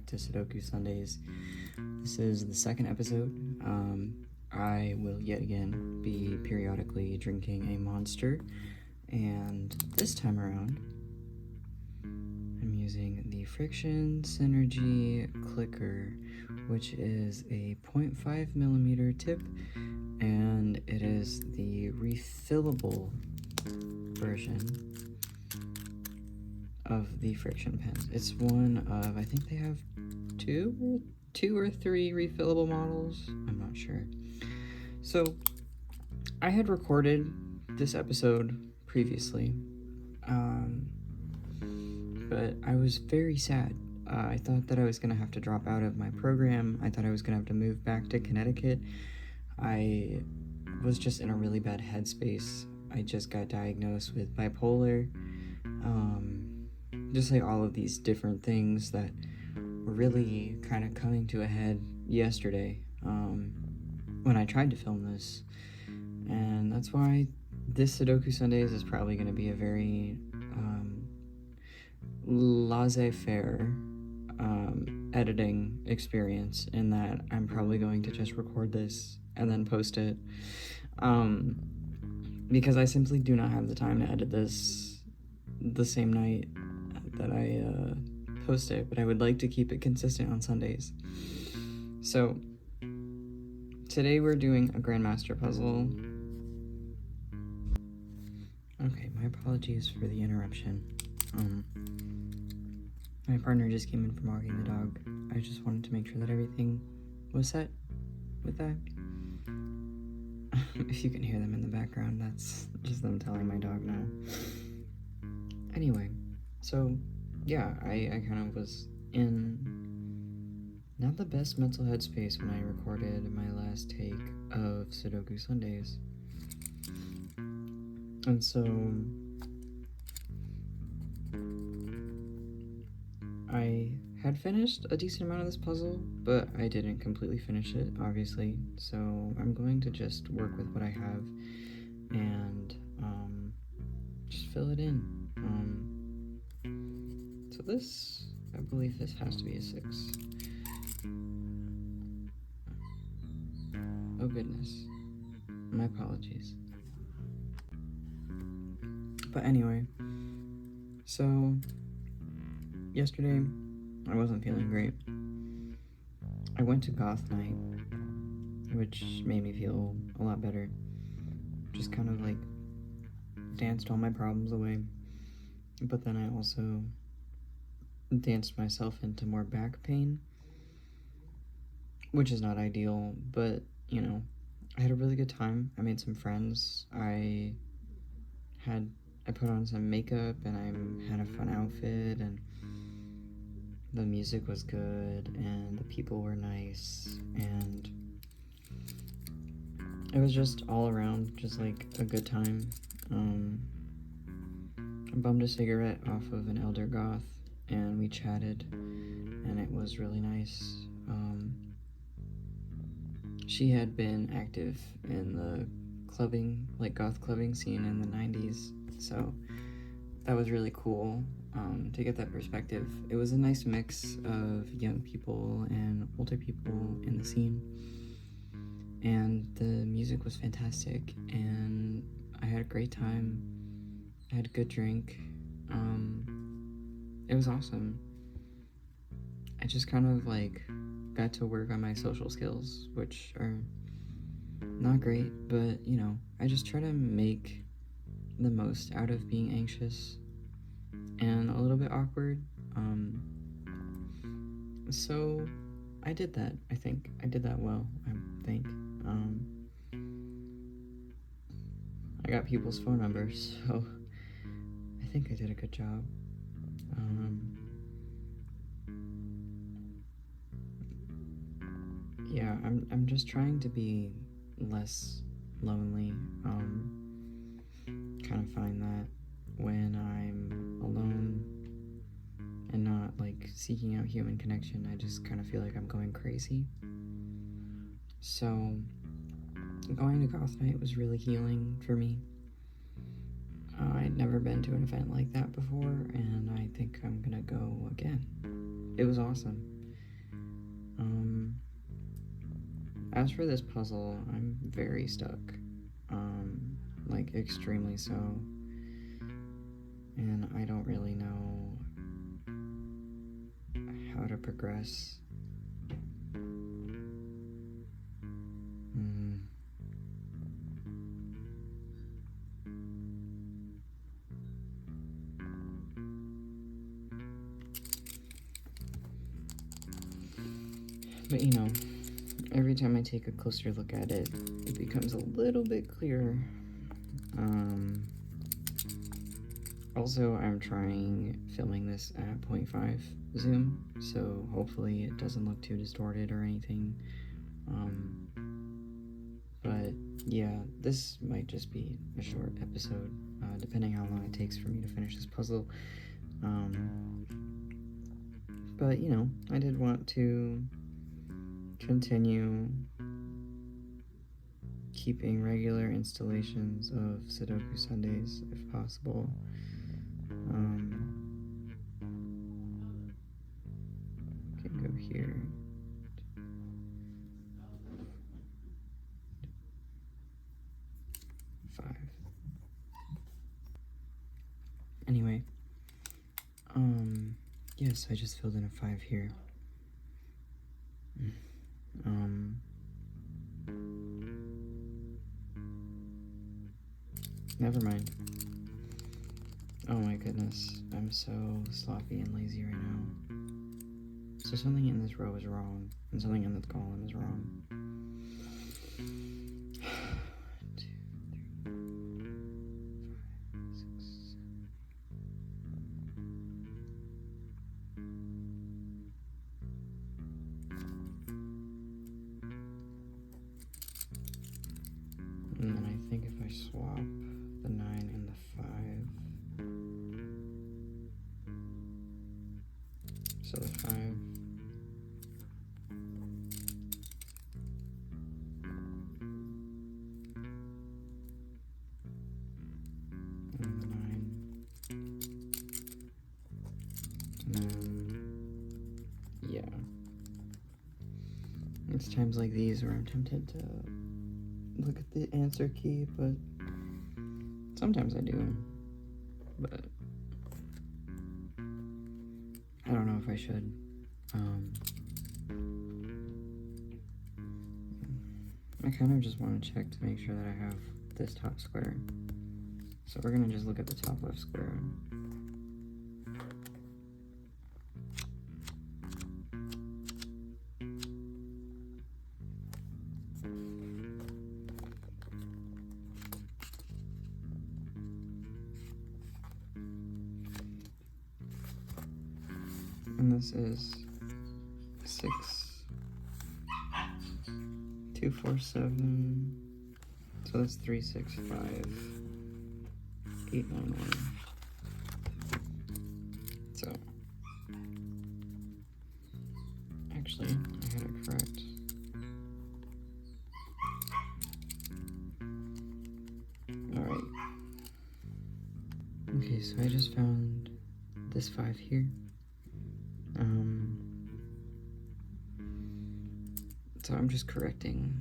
to Sudoku Sundays. This is the second episode. I will yet again be periodically drinking a Monster, and this time around I'm using the Friction Synergy Clicker, which is a 0.5 millimeter tip, and it is the refillable version of the Friction pens. It's one of, I think they have two or three refillable models. I'm not sure. So I had recorded this episode previously, but I was very sad. I thought that I was gonna have to drop out of my program. I thought I was gonna have to move back to Connecticut. I was just in a really bad headspace. I just got diagnosed with bipolar. Just like all of these different things that were really kind of coming to a head yesterday when I tried to film this. And that's why this Sudoku Sundays is probably going to be a very laissez-faire editing experience, in that I'm probably going to just record this and then post it, because I simply do not have the time to edit this the same night that I post it, but I would like to keep it consistent on Sundays. So today we're doing a Grandmaster puzzle. Okay, my apologies for the interruption. My partner just came in from walking the dog. I just wanted to make sure that everything was set with that. If you can hear them in the background, that's just them telling my dog no. Anyway, so yeah, I kind of was in not the best mental headspace when I recorded my last take of Sudoku Sundays. And so I had finished a decent amount of this puzzle, but I didn't completely finish it, obviously. So I'm going to just work with what I have and just fill it in. So this, I believe this has to be a 6. Oh goodness, my apologies. But anyway, so yesterday I wasn't feeling great. I went to goth night, which made me feel a lot better. Just kind of like danced all my problems away. But then I also danced myself into more back pain, which is not ideal, but you know, I had a really good time. I made some friends. I put on some makeup and I had a fun outfit, and the music was good and the people were nice, and it was just all around just like a good time. I bummed a cigarette off of an elder goth and we chatted, and it was really nice. She had been active in the clubbing, like goth clubbing scene in the 90s, so that was really cool to get that perspective. It was a nice mix of young people and older people in the scene, and the music was fantastic, and I had a great time. I had a good drink. It was awesome. I just kind of like got to work on my social skills, which are not great, but you know, I just try to make the most out of being anxious and a little bit awkward. So I did that. I think I did that well. I think I got people's phone numbers, so I think I did a good job. Yeah, I'm just trying to be less lonely. Kind of find that when I'm alone and not like seeking out human connection, I just kind of feel like I'm going crazy. So going to goth night was really healing for me. I'd never been to an event like that before, and I think I'm gonna go again. It was awesome. As for this puzzle, I'm very stuck. Like, extremely so. And I don't really know how to progress. But you know, every time I take a closer look at it, it becomes a little bit clearer. Also, I'm trying filming this at 0.5 zoom, so hopefully it doesn't look too distorted or anything. But yeah, this might just be a short episode, depending how long it takes for me to finish this puzzle. But you know, I did want to continue keeping regular installations of Sudoku Sundays if possible. Can go here. Anyway, yes, I just filled in a 5 here. Never mind. Oh my goodness, I'm so sloppy and lazy right now. So something in this row is wrong, and something in this column is wrong. 1, 2, 3, 5, 6, 7. And then I think if I swap the 9 and the 5, so the 5, and the 9, and then, yeah. It's times like these where I'm tempted to look at the answer key, but sometimes I do, but I don't know if I should. I kind of just want to check to make sure that I have this top square. So we're gonna just look at the top left square. And this is 6, 2, 4, 7. So that's 3, 6, 5, 8, 9, 1. So actually, I had it correct. Alright. Okay, so I just found this 5 here. So I'm just correcting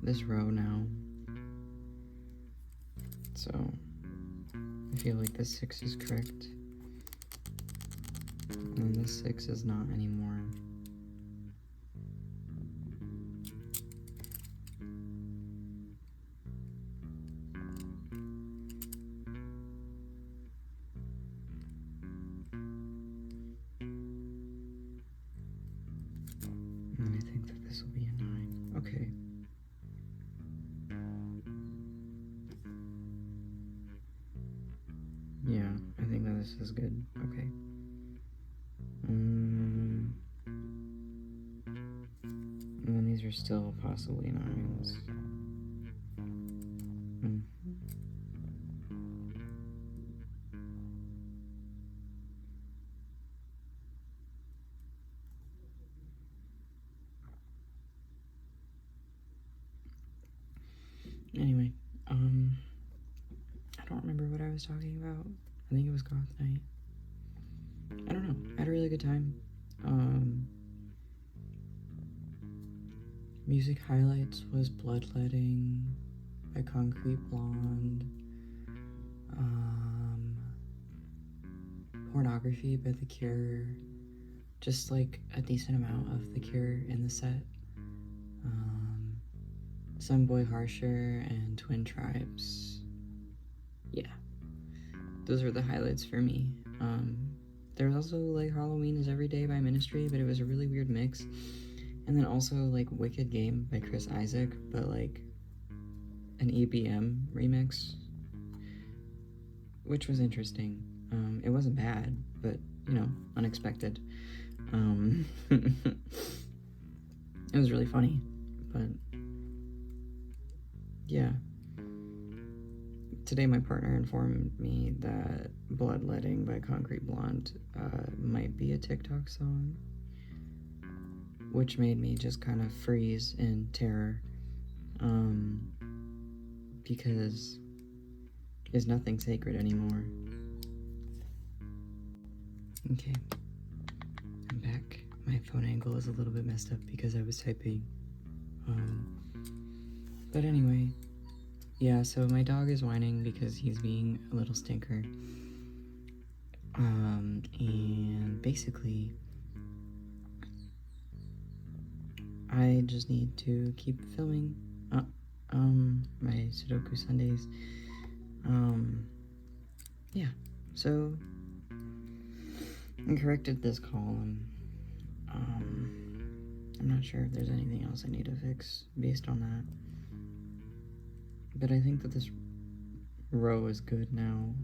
this row now. So I feel like this 6 is correct, and this 6 is not anymore. And I think that this will be a 9. Okay. Yeah, I think that this is good. Okay. And then these are still possibly 9s. Anyway, I don't remember what I was talking about. I think it was goth night. I don't know. I had a really good time. Music highlights was Bloodletting by Concrete Blonde, Pornography by The Cure, just like a decent amount of The Cure in the set, Some Boy Harsher, and Twin Tribes. Yeah, those were the highlights for me. There was also like Halloween is Every Day by Ministry, but it was a really weird mix. And then also like Wicked Game by Chris Isaac, but like an EBM remix, which was interesting. It wasn't bad, but you know, unexpected. It was really funny, but yeah. Today my partner informed me that Bloodletting by Concrete Blonde might be a TikTok song, which made me just kind of freeze in terror, because is nothing sacred anymore. Okay, I'm back. My phone angle is a little bit messed up because I was typing. But anyway, yeah, so my dog is whining because he's being a little stinker. And basically, I just need to keep filming my SUDOKU Sundays. Yeah, so I corrected this column. I'm not sure if there's anything else I need to fix based on that, but I think that this row is good now.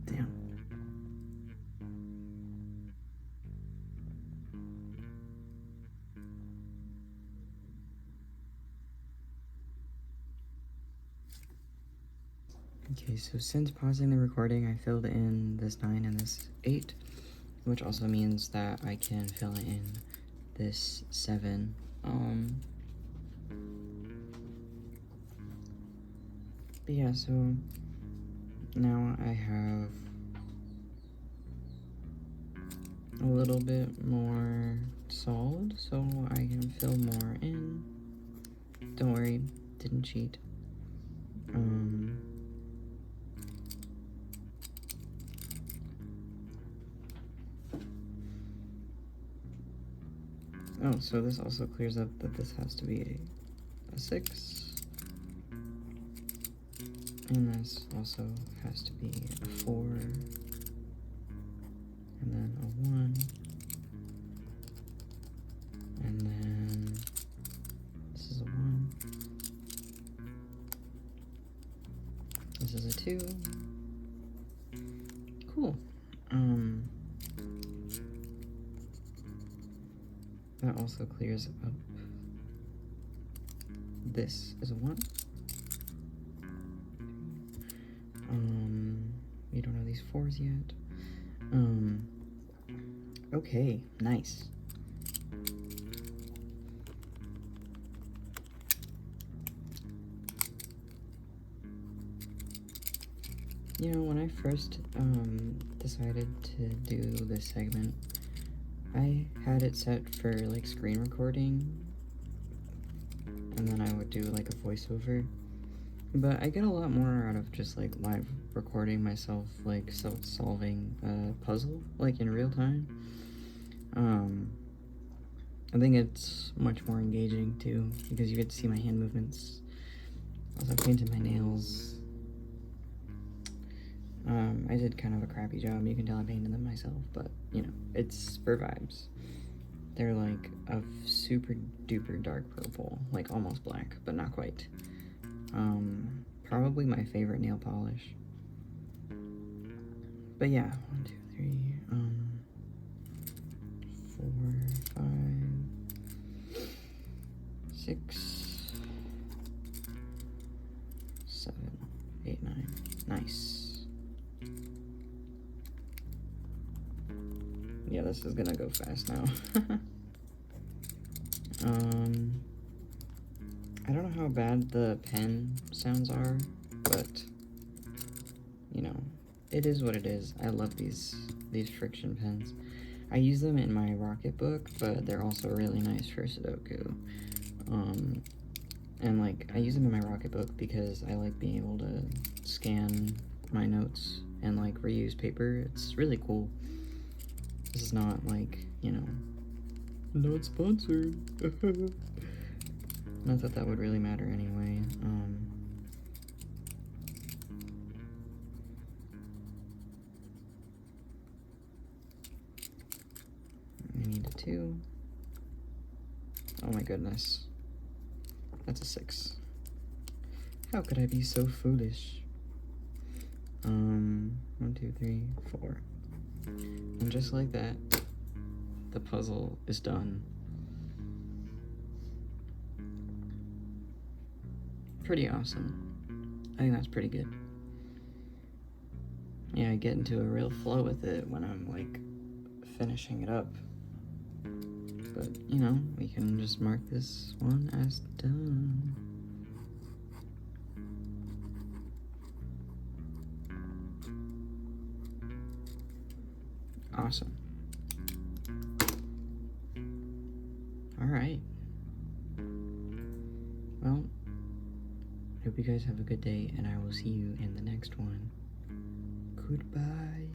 Damn. Okay, so since pausing the recording, I filled in this 9 and this 8, which also means that I can fill in this 7. But yeah, so now I have a little bit more solid, so I can fill more in. Don't worry, didn't cheat. Oh, so this also clears up that this has to be a 6. And this also has to be a 4. And then a 1. And then this is a 1. This is a 2. Cool. That also clears up. This is a 1. We don't have these 4s yet. Okay, nice. You know, when I first decided to do this segment, I had it set for like screen recording, and then I would do like a voiceover. But I get a lot more out of just like live recording myself, like solving a puzzle, like in real time. I think it's much more engaging too, because you get to see my hand movements. Also painted my nails. I did kind of a crappy job. You can tell I painted them myself, but you know, it's for vibes. They're like a super duper dark purple, like almost black, but not quite. Probably my favorite nail polish. But yeah, 1, 2, 3, 4, 5, 6, 7, 8, 9. Nice. Yeah, this is gonna go fast now. I don't know how bad the pen sounds are, but you know, it is what it is. I love these friction pens. I use them in my Rocketbook, but they're also really nice for Sudoku. And like, I use them in my Rocketbook because I like being able to scan my notes and like reuse paper. It's really cool. This is not like, you know, not sponsored. Not that that would really matter anyway. I need a 2. Oh my goodness. That's a 6. How could I be so foolish? 1, 2, 3, 4. And just like that, the puzzle is done. Pretty awesome. I think that's pretty good. Yeah, I get into a real flow with it when I'm like finishing it up. But you know, we can just mark this one as done. Awesome. Alright. Well, hope you guys have a good day, and I will see you in the next one. Goodbye.